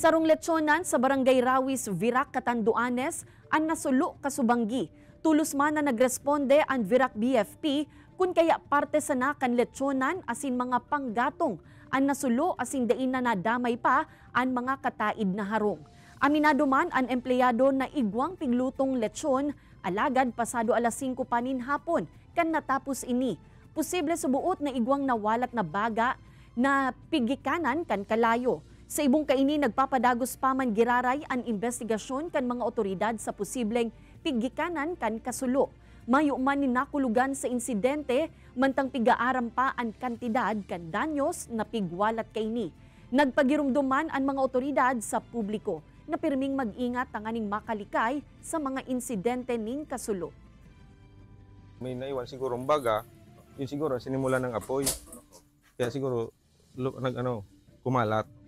Sarong letsyonan sa Barangay Rawis, Virac, Catanduanes, ang nasulo kasubanggi. Tulos man na nagresponde ang Virac BFP kun kaya parte sa nakan letsyonan asin mga panggatong ang nasulo asin dain na nadamay pa ang mga kataid na harong. Aminado man ang empleyado na igwang piglutong letsyon, alagad pasado alas 5 panin hapon kan natapos ini. Posible subuot na igwang nawalat na baga na pigikanan kan kalayo. Sa ibong kaini, nagpapadagos pa man giraray ang investigasyon kan mga otoridad sa posibleng pigikanan kan kasulo. Mayo man ni nakulugan sa insidente, mantang pigaaram pa ang kantidad kan danyos na pigwalat kaini. Nagpagirumduman ang mga otoridad sa publiko na pirming mag-ingat tanganing makalikay sa mga insidente ning kasulo. May naiwan siguro ang baga, yun siguro sinimula ng apoy. Kaya siguro kumalat.